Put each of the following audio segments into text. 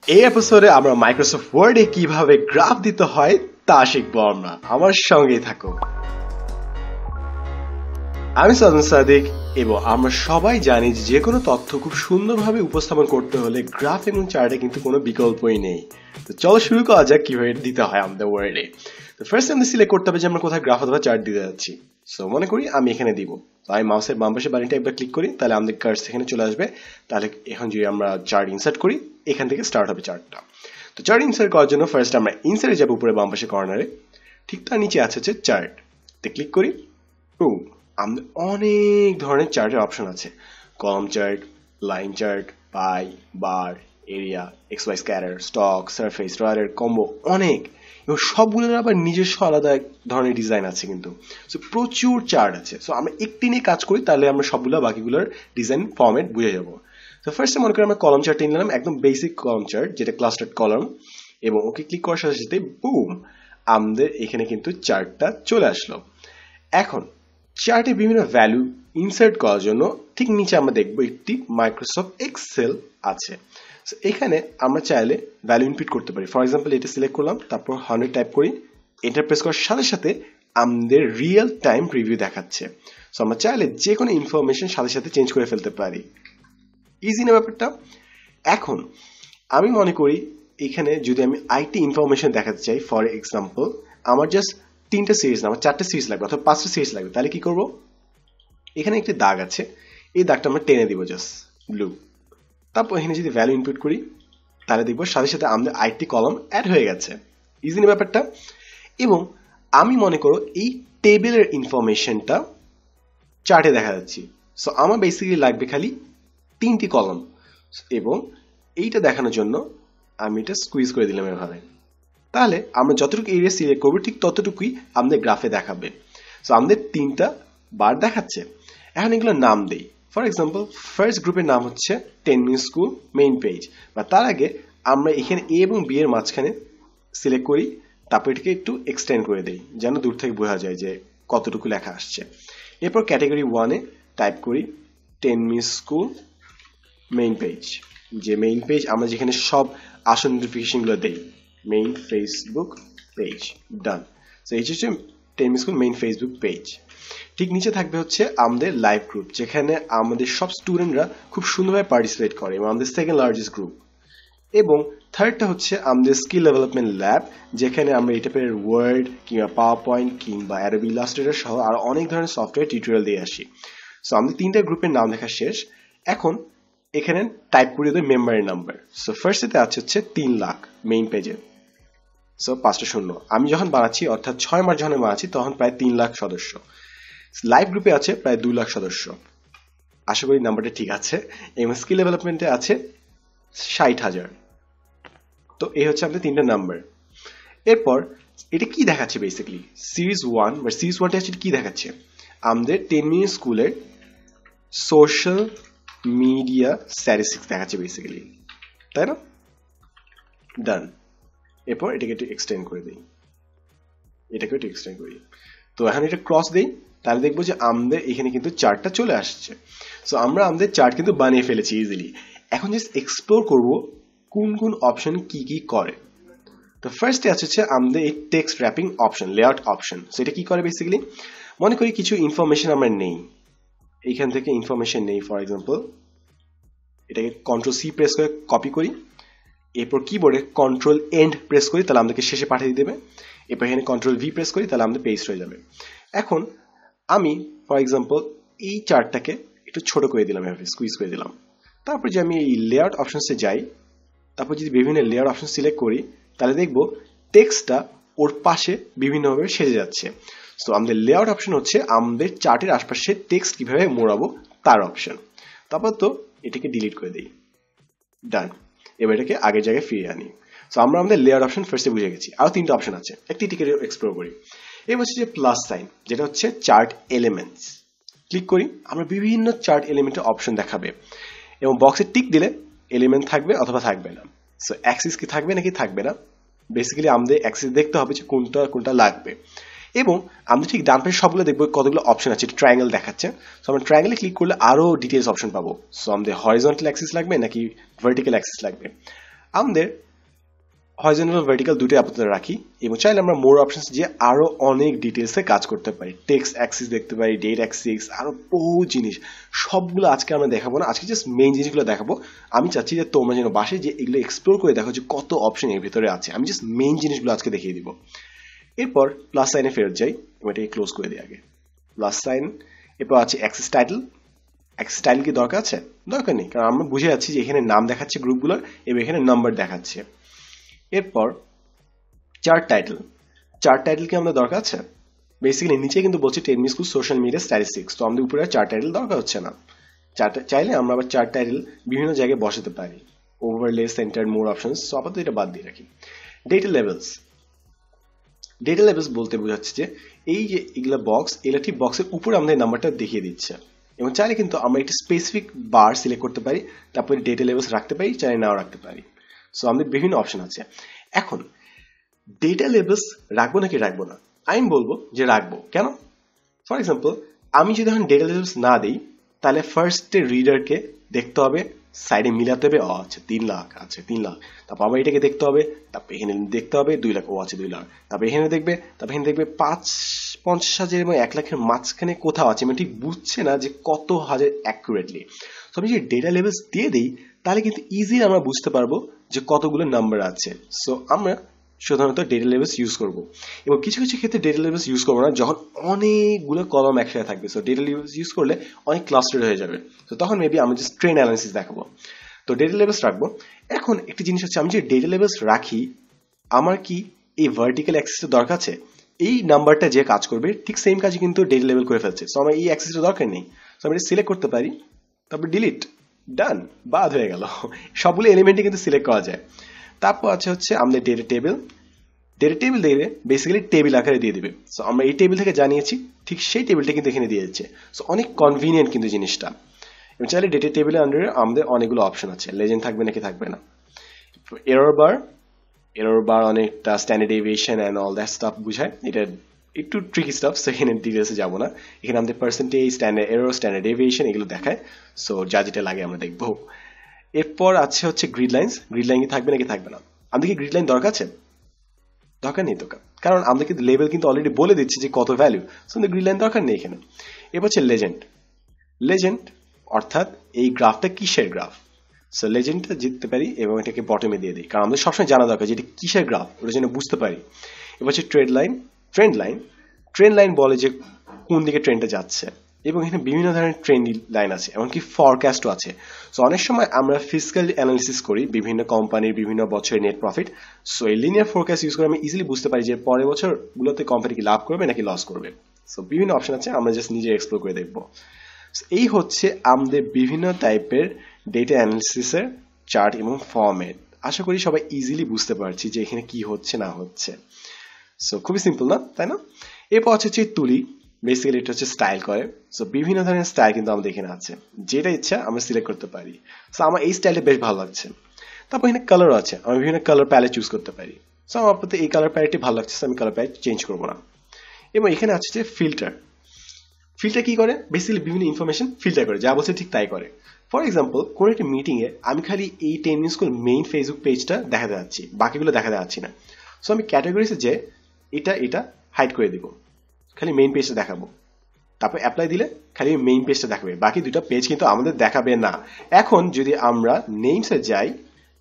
এই এপিসোডে আমরা মাইক্রোসফট ওয়ার্ডে কিভাবে গ্রাফ দিতে হয় তা শিখবো আমরা। আমার সঙ্গেই থাকো। আমি সাদন সাদিক এবং আমরা সবাই জানি যে কোনো তথ্য খুব সুন্দরভাবে উপস্থাপন করতে হলে গ্রাফ এবং চার্টে কিন্তু কোনো বিকল্পই নেই। তো চলো শুরু করা যাক কিভাবে দিতে হয় আমাদের ওয়ার্ডে। তো ফার্স্ট আমাদের সিলেক্ট করতে হবে যে আমরা কোথায় গ্রাফ অথবা চার্ট দিতে যাচ্ছি। সো মনে করি আমি এখানে দিব, তো আমি মাউসের বাম পাশে বাটনটা একবার ক্লিক করি, তাহলে আমাদের কার্স এখানে চলে আসবে। তাহলে এখন যদি আমরা চার্ট ইনসার্ট করি, এখান থেকে স্টার্ট হবে চার্টটা। তো চার্ট ইনসার্ট করার জন্য ফার্স্ট আমরা ইনসার্টে যাবো উপরে বাম পাশে কর্নারে, ঠিক তার নিচে আছে হচ্ছে চার্ট, তে ক্লিক করি। আমাদের অনেক ধরনের চার্টের অপশন আছে, column chart, line chart, pie, bar, area, X Y scatter, stock, surface, রয়ারের কম্বো, অনেক, এবং সবগুলোর আবার নিজস্ব আলাদা এক ধরনের ডিজাইন আছে কিন্তু। সো প্রচুর চার্ট আছে। সো আমরা একটি নিয়ে কাজ করি, তাহলে আমরা সবগুলো বাকিগুলোর ডিজাইন ফরম্যাট বুঝে যাবো। তো ফার্স্টে মনে করি আমরা কলাম চার্টে নিলাম, একদম বেসিক কলাম চার্ট যেটা ক্লাস্টার্ড কলাম, এবং ওকে ক্লিক করার সাথে সাথে বুম, আমাদের এখানে কিন্তু চার্টটা চলে আসলো। এখন চার্টে বিভিন্ন ভ্যালু ইনসার্ট করার জন্য ঠিক নিচে আমরা দেখবো একটি মাইক্রোসফট এক্সেল আছে। এখানে আমরা চাইলে ভ্যালু ইনপুট করতে পারি। ফর এক্সাম্পল এটা সিলেক্ট করলাম, তারপর 100 টাইপ করি, এন্টার প্রেস করার সাথে সাথে আমাদের রিয়েল টাইম প্রিভিউ দেখাচ্ছে। সো আমরা চাইলে যে কোনো ইনফরমেশন সাথে সাথে চেঞ্জ করে ফেলতে পারি। ইজি না ব্যাপারটা? এখন আমি মনে করি এখানে যদি আমি আইটি ইনফরমেশন দেখাতে চাই, ফর এক্সাম্পল আমার জাস্ট 3টা সিরিজ না, আমার 4টা সিরিজ লাগবে অথবা 5টা সিরিজ লাগবে, তাহলে কি করব? এখানে একটি দাগ আছে, এই দাগটা আমরা টেনে দিব জাস্ট ব্লু। তারপর এখানে যদি ভ্যালু ইনপুট করি, তাহলে দেখবো সাথে সাথে আমাদের আইটি কলাম অ্যাড হয়ে গেছে। ইজি না ব্যাপারটা? এবং আমি মনে করো এই টেবিলের ইনফরমেশনটা চার্টে দেখা যাচ্ছে। সো আমার বেসিক্যালি লাগবে খালি 3টি কলাম, এবং এইটা দেখানোর জন্য আমি এটা স্কুইজ করে দিলাম এভাবে। তাহলে আমরা যতটুকু এরিয়া সিলেক্ট করবো ঠিক ততটুকুই আমাদের গ্রাফে দেখাবে। সো আমাদের 3টা বার দেখাচ্ছে। এখন এগুলো নাম দেই। ফর এক্সাম্পল ফার্স্ট গ্রুপের নাম হচ্ছে 10 মিনিট স্কুল মেইন পেজ, বা তার আগে আমরা এখানে এ এবং বি এর মাঝখানে সিলেক্ট করি, তারপর এটাকে একটু এক্সটেন্ড করে দেই যেন দূর থেকে বোঝা যায় যে কতটুকু লেখা আসছে। এরপর ক্যাটাগরি 1-এ টাইপ করি 10 মিনিট স্কুল মেইন পেজ, যে মেইন পেজ আমরা যেখানে সব আসল নোটিফিকেশনগুলো দেই, মেইন ফেসবুক পেজ। ডান। সো এই হচ্ছে 10 minute school main Facebook page. ঠিক নিচে থাকবে হচ্ছে আমাদের লাইভ গ্রুপ, যেখানে আমাদের সব স্টুডেন্টরা খুব সুন্দরভাবে পার্টিসিপেট করে, এবং আমাদের সেকেন্ড লার্জেস্ট গ্রুপ। এবং থার্ডটা হচ্ছে আমাদের স্কিল ডেভেলপমেন্ট ল্যাব, যেখানে আমরা এই টাইপের ওয়ার্ড কিংবা পাওয়ার পয়েন্ট কিংবা অ্যাডোবি ইলাস্ট্রেটর সহ আরো অনেক ধরনের সফটওয়্যার টিউটোরিয়াল দিয়ে আসি। সো আমাদের 3টা গ্রুপের নাম লেখা শেষ। এখন এখানে টাইপ করে দেয় মেম্বারের নাম্বার। সো ফার্স্টেতে আছে হচ্ছে 3 লাখ মেইন পেজে। সো 5টা শূন্য। আমি যখন বানাচ্ছি, অর্থাৎ 6 মাস যখন বানাচ্ছি, তখন প্রায় 3 লাখ সদস্য। লাইভ গ্রুপে আছে প্রায় 2 লাখ সদস্য। আশা করি নাম্বারটা ঠিক আছে। এবং স্কিল ডেভেলপমেন্টে আছে 60,000। তো এই হচ্ছে আমাদের 3টা নাম্বার। এরপর এটা কি দেখাচ্ছে বেসিক্যালি, সিরিজ 1 বা সিরিজ 1টা আসলে কি দেখাচ্ছে? আমাদের 10 মিনিট স্কুলের সোশ্যাল মিডিয়া স্ট্যাটিস্টিক্স দেখাচ্ছে বেসিক্যালি, তাই না? ডান। এরপর এটাকে একটু এক্সটেন্ড করে দিই, এটাকে একটু এক্সটেন্ড করি। তো এখন এটা ক্রস দেই, তাহলে দেখবো যে আমাদের এখানে কিন্তু চার্টটা চলে আসছে। সো আমরা আমাদের চার্ট কিন্তু বানিয়ে ফেলেছি ইজিলি। এখন জাস্ট এক্সপ্লোর করব কোন কোন অপশন কি কি করে। তো ফার্স্টে আছে হচ্ছে আমাদের এই text wrapping option, layout option. So এটা কি করে বেসিক্যালি, মনে করি কিছু ইনফরমেশন আমরা নেই, এইখান থেকে ইনফরমেশন নেই। ফর এক্সাম্পল এটাকে কন্ট্রোল সি প্রেস করে কপি করি, এরপর কিবোর্ডে কন্ট্রোল এন্ড প্রেস করি, তাহলে আমাদেরকে শেষে পাঠিয়ে দেবে। এরপর এখানে কন্ট্রোল ভি প্রেস করি, তাহলে আমাদের পেস্ট হয়ে যাবে। এখন আমি ফর এক্সাম্পল এই চার্টটাকে একটু ছোট করে দিলাম, এভাবে স্কুইজ করে দিলাম। তারপর যে আমি এই লেআউট অপশনসে যাই, তারপর যদি বিভিন্ন লেয়ার অপশন সিলেক্ট করি, তাহলে দেখবো টেক্সটটা ওর পাশে বিভিন্নভাবে সেজে যাচ্ছে। সো আমাদের লেআউট অপশন হচ্ছে আমাদের চার্টের আশপাশে টেক্সট কিভাবে মোড়াবো তার অপশন। তারপর তো এটাকে ডিলিট করে দিই। ডান। এবার এটাকে আগের জায়গায় ফিরিয়ে আনি। সো আমরা আমাদের লেয়ার অপশন ফার্স্টে বুঝে গেছি। আরো 3টা অপশন আছে, একটি টিকে এক্সপ্লোর করি। এই হচ্ছে যে প্লাস সাইন, যেটা হচ্ছে চার্ট এলিমেন্টস। ক্লিক করি, আমরা বিভিন্ন চার্ট এলিমেন্টের অপশন দেখাবে, এবং বক্সে টিক দিলে এলিমেন্ট থাকবে অথবা থাকবে না। সো অ্যাক্সিস কি থাকবে নাকি থাকবে না, বেসিক্যালি আমাদের অ্যাক্সিস দেখতে হবে যে কোনটা কোনটা লাগবে। এবং আমরা ঠিক ডান পাশে সবগুলো দেখবো কতগুলো অপশন আছে, ট্রায়াঙ্গেল দেখাচ্ছে। সো আমরা ট্রায়াঙ্গেলে ক্লিক করলে আরো ডিটেলস অপশন পাবো। সো আমাদের হরিজন্টাল অ্যাক্সিস লাগবে নাকি ভার্টিক্যাল অ্যাক্সিস লাগবে। আমাদের হরিজন্টাল ভার্টিক্যাল দুটোই আপাতত রাখি এবং চাইলে আমরা মোর অপশনস যে আরো অনেক ডিটেলসে কাজ করতে পারি, টেক্সট অ্যাক্সিস দেখতে পারি, ডেট অ্যাক্সিস, আরো বহু জিনিস। সবগুলো আজকে আমরা দেখাবো না, আজকে জাস্ট মেইন জিনিসগুলো দেখাবো। আমি চাচ্ছি যে তোমরা যেন বাসে যে এগুলো এক্সপ্লোর করে দেখো যে কত অপশন এর ভিতরে আছে। আমি জাস্ট মেইন জিনিসগুলো আজকে দেখিয়ে দিব। এরপর প্লাস সাইনে ফেরত যাই এবং এটাকে ক্লোজ করে দিই আগে। প্লাস সাইন, এরপর আছে অ্যাক্সেস টাইটেল। অ্যাক্সেস টাইটেল কি দরকার আছে? দরকার নেই, কারণ আমরা বুঝে যাচ্ছি যে এখানে নাম দেখাচ্ছে গ্রুপগুলোর এবং এখানে নাম্বার দেখাচ্ছে। এরপর চার্ট টাইটেল। চার্ট টাইটেল কি আমাদের দরকার আছে? বেসিক্যালি নিচে কিন্তু বলছে tell me school social media statistics, তো আমাদের উপরে চার্ট টাইটেল দরকার হচ্ছে না। চাইলে আমরা আবার চার্ট টাইটেল বিভিন্ন জায়গায় বসাতে পারি, ওভারলে, সেন্টার, মোর অপশনস। সো আপাতত এটা বাদ দিয়ে রাখি। Data levels. ডেটা লেভেলস বলতে বোঝাচ্ছে যে এই যে এগুলা বক্স, এগুলা ঠিক বক্সের উপরে আমাদের নাম্বারটা দেখিয়ে দিচ্ছে এবং চাইলে কিন্তু আমরা একটি স্পেসিফিক বার সিলেক্ট করতে পারি, তারপরে ডেটা লেভেলস রাখতে পারি, চাইলে নাও রাখতে পারি। সো আমাদের বিভিন্ন অপশন আছে। এখন ডেটা লেভেলস রাখবো নাকি রাখবো না? আমি বলবো যে রাখবো। কেন? ফর এক্সাম্পল, আমি যদি এখন ডেটা লেভেলস না দিই, তাহলে ফার্স্টে রিডারকে দেখতে হবে, সাইডে মিলাতে হবে, আচ্ছা 3 লাখ, আচ্ছা 3 লাখ, তারপর আবার এটাকে দেখতে হবে, তারপর এখানে দেখতে হবে 2 লাখ, ও আছে 2 লাখ, তারপর এখানে দেখবে, তারপর এখানে দেখবে 50,000 এবং 1 লাখের মাঝখানে কোথাও আছে, মানে ঠিক বুঝছে না যে কত হাজার অ্যাকুরেটলি। তো আমি যদি ডেটা লেভেলস দিয়ে দিই, তাহলে কিন্তু ইজিলি আমরা বুঝতে পারবো যে কতগুলো নাম্বার আছে। সো আমরা সাধারণত ডেটা লেভেলস ইউজ করব এবং কিছু কিছু ক্ষেত্রে ডেটা লেভেলস ইউজ করবো না, যখন অনেকগুলো কলম একসাথে থাকবে। সো ডেটা লেভেলস ইউজ করলে অনেক ক্লাস্টার্ড হয়ে যাবে, তো তখন মেবি আমি জাস্ট ট্রেন অ্যানালিসিস দেখাবো। তো ডেটা লেভেলস রাখবো। এখন একটি জিনিস হচ্ছে, আমি যে ডেটা লেভেলস রাখি, আমার কি এই ভার্টিক্যাল অ্যাক্সেসটা দরকার আছে? এই নাম্বারটা যে কাজ করবে ঠিক সেম কাজই কিন্তু ডেটা লেভেল করে ফেলছে, সো আমার এই অ্যাক্সেসটা দরকার নেই। সো আমি এটা সিলেক্ট করতে পারি, তারপর ডিলিট, ডান, বাদ হয়ে গেল। সবগুলো এলিমেন্টই কিন্তু সিলেক্ট করা যায়। তারপর আছে হচ্ছে আমাদের ডেটা টেবিল। ডেটা টেবিল দিয়ে বেসিক্যালি টেবিল আকারে দিয়ে দিবে। সো আমরা এই টেবিল থেকে জানিয়েছি, ঠিক সেই টেবিলটা কিন্তু এখানে দিয়ে দিচ্ছে। সো অনেক কনভিনিয়েন্ট কিন্তু জিনিসটা। এবং চাইলে ডেটা টেবিলের আন্ডারে আমাদের অনেকগুলো অপশন আছে, লেজেন্ড থাকবে নাকি থাকবে না। এরর বার, এরর বার অনেকটা standard deviation and all that staff বুঝায়। এটা একটু ট্রিকি স্টাফ, সো এখানে ডিটেলসে যাবো না। এখানে আমাদের percentage, standard error, standard deviation এগুলো দেখায়। সো যা যেটা লাগে আমরা দেখবো। এরপর আছে হচ্ছে গ্রিড লাইন্স। গ্রিড লাইন কি থাকবে নাকি থাকবে না? আমাদের কি গ্রিড লাইন দরকার আছে? দরকার নেই তো, কারণ আমরা কিন্তু লেভেল কিন্তু অলরেডি বলে দিচ্ছি যে কত ভ্যালু। সো গ্রিড লাইন দরকার নেই এখানে। এবার হচ্ছে লেজেন্ড। লেজেন্ড অর্থাৎ এই গ্রাফটা কিসের গ্রাফ। সো লেজেন্ডটা জিততে পারি এবং এটাকে বটমে দিয়ে দিই, কারণ আমাদের সবসময় জানা দরকার যে এটা কিসের গ্রাফ, ওটা যেন বুঝতে পারি। এবার হচ্ছে trade line. Trend line, trend line বলে যে কোন দিকে ট্রেনটা যাচ্ছে এবং এখানে বিভিন্ন ধরনের ট্রেন্ড লাইন আছে, এমনকি ফরকাস্টও আছে। সো অনেক সময় আমরা ফিজিক্যাল অ্যানালিসিস করি বিভিন্ন কোম্পানির বিভিন্ন বছরের নেট প্রফিট। সো এই লিনিয়ার ফোরকাস্ট ইউজ করে আমি ইজিলি বুঝতে পারি যে পরের বছরগুলোতে কোম্পানি কি লাভ করবে নাকি লস করবে। সো বিভিন্ন অপশন আছে, আমরা জাস্ট নিজে এক্সপ্লোর করে দেখবো। এই হচ্ছে আমাদের বিভিন্ন টাইপের ডেটা অ্যানালিসিসের চার্ট এবং ফরম্যাট। আশা করি সবাই ইজিলি বুঝতে পারছি যে এখানে কি হচ্ছে না হচ্ছে। সো খুবই সিম্পল না, তাই না? এরপর হচ্ছে তুলি। বেসিক্যালি এটা হচ্ছে স্টাইল করে। সো বিভিন্ন ধরনের স্টাইল কিন্তু আমাদের এখানে আছে, যেটা ইচ্ছা আমরা সিলেক্ট করতে পারি। সো আমার এই স্টাইলটা বেশ ভালো লাগছে। তারপর এখানে কালারও আছে, আমি বিভিন্ন কালার প্যালেট চুজ করতে পারি। সো আমার আপাতত এই কালার প্যালেটটি ভালো লাগছে, আমি কালার প্যালেট চেঞ্জ করবো না। এবং এখানে আছে যে ফিল্টার। ফিল্টার কি করে? বেসিক্যালি বিভিন্ন ইনফরমেশন ফিল্টার করে, যা বলছে ঠিক তাই করে। ফর এক্সাম্পল, কোনো একটা মিটিংয়ে আমি খালি এই 10 মিনিট স্কুল মেইন ফেসবুক পেজটা দেখাতে যাচ্ছি, বাকিগুলো দেখাতে যাচ্ছি না। সো আমি ক্যাটাগরিজে যে এটা হাইড করে দিব, খালি মেইন পেজটা দেখাবো। তারপর অ্যাপ্লাই দিলে খালি মেইন পেজটা দেখাবে, বাকি দুটো পেজ কিন্তু আমাদের দেখাবে না। এখন যদি আমরা নেমসে যাই,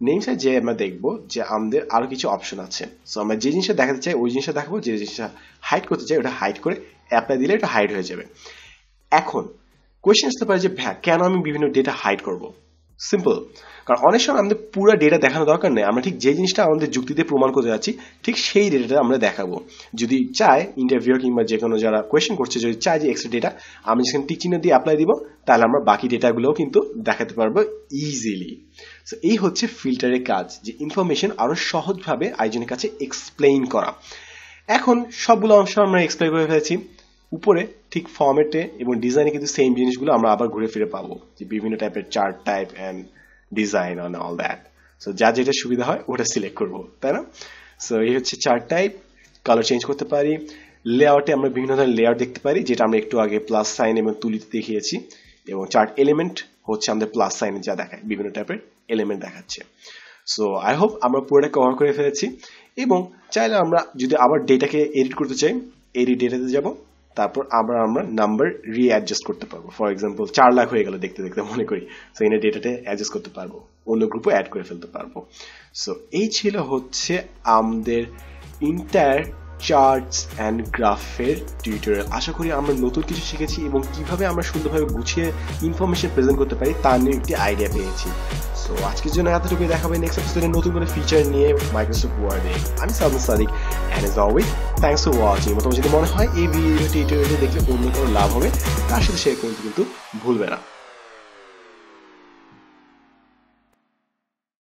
নেমসে যে আমরা দেখবো যে আমাদের আরো কিছু অপশন আছে। সো আমরা যে জিনিসটা দেখাতে চাই ওই জিনিসটা দেখাবো, যে জিনিসটা হাইড করতে চাই ওটা হাইড করে অ্যাপ্লাই দিলে এটা হাইড হয়ে যাবে। এখন কোয়েশ্চেন আসতে পারে যে ভাই কেন আমি বিভিন্ন ডেটা হাইড করব? সিম্পল, কারণ অনেক সময় আমাদের পুরো ডেটা দেখানো দরকার নেই, আমরা ঠিক যে জিনিসটা আমাদের যুক্তিতে প্রমাণ করতে যাচ্ছি ঠিক সেই ডেটাটা আমরা দেখাবো। যদি চায় ইন্টারভিউ কিংবা যে কোনো যারা কোয়েশ্চেন করছে, যদি চায় যে এক্সট্রা ডেটা আমি যেখানে টিক চিহ্ন দিয়ে অ্যাপ্লাই দিব, তাহলে আমরা বাকি ডেটাগুলোও কিন্তু দেখাতে পারবো ইজিলি। সো এই হচ্ছে ফিল্টারের কাজ, যে ইনফরমেশন আরো সহজভাবে আরেকজনের কাছে এক্সপ্লেইন করা। এখন সবগুলো অংশ আমরা এক্সপ্লেইন করে ফেলেছি। উপরে ঠিক ফরম্যাটে এবং ডিজাইনে কিন্তু সেম জিনিসগুলো আমরা আবার ঘুরে ফিরে পাবো, যে বিভিন্ন টাইপের chart type and design on all that. So যা যেটা সুবিধা হয় ওটা সিলেক্ট করবো, তাই না? সো এই হচ্ছে চার্ট টাইপ। কালার চেঞ্জ করতে পারি। লেআউটে আমরা বিভিন্ন ধরনের লেয়ার দেখতে পারি, যেটা আমরা একটু আগে প্লাস সাইন এবং তুলিতে দেখিয়েছি। এবং চার্ট এলিমেন্ট হচ্ছে আমাদের প্লাস সাইনে যা দেখায়, বিভিন্ন টাইপের এলিমেন্ট দেখাচ্ছে। সো আই হোপ আমরা পুরোটা কভার করে ফেলেছি, এবং চাইলে আমরা যদি আবার ডেটাকে এডিট করতে চাই, এডিট ডেটাতে যাব, তারপর আবার আমরা নাম্বার রিঅ্যাডজাস্ট করতে পারবো। ফর এক্সাম্পল 4 লাখ হয়ে গেল দেখতে দেখতে মনে করি, সো এনে ডেটাতে অ্যাডজাস্ট করতে পারবো, অন্য গ্রুপে অ্যাড করে ফেলতে পারবো। সো এই ছিল হচ্ছে আমাদের ইন্টায়ার চার্টস অ্যান্ড গ্রাফের টিউটোরিয়াল। আশা করি আমরা নতুন কিছু শিখেছি এবং কিভাবে আমরা সুন্দরভাবে গুছিয়ে ইনফরমেশন প্রেজেন্ট করতে পারি তা নিয়ে একটি আইডিয়া পেয়েছি। সো আজকের জন্য এতটুকুই, দেখাবে নেক্সট এপিসোডে নতুন করে ফিচার নিয়ে মাইক্রোসফট ওয়ার্ডে। আমি Salman Sadiq, and as always thanks for watching. তোমার যদি মনে হয় এই ভিডিও টিউটোরিয়ালটি দেখলে অন্য কোনো লাভ হবে, তার সাথে শেয়ার করতে কিন্তু ভুলবে না।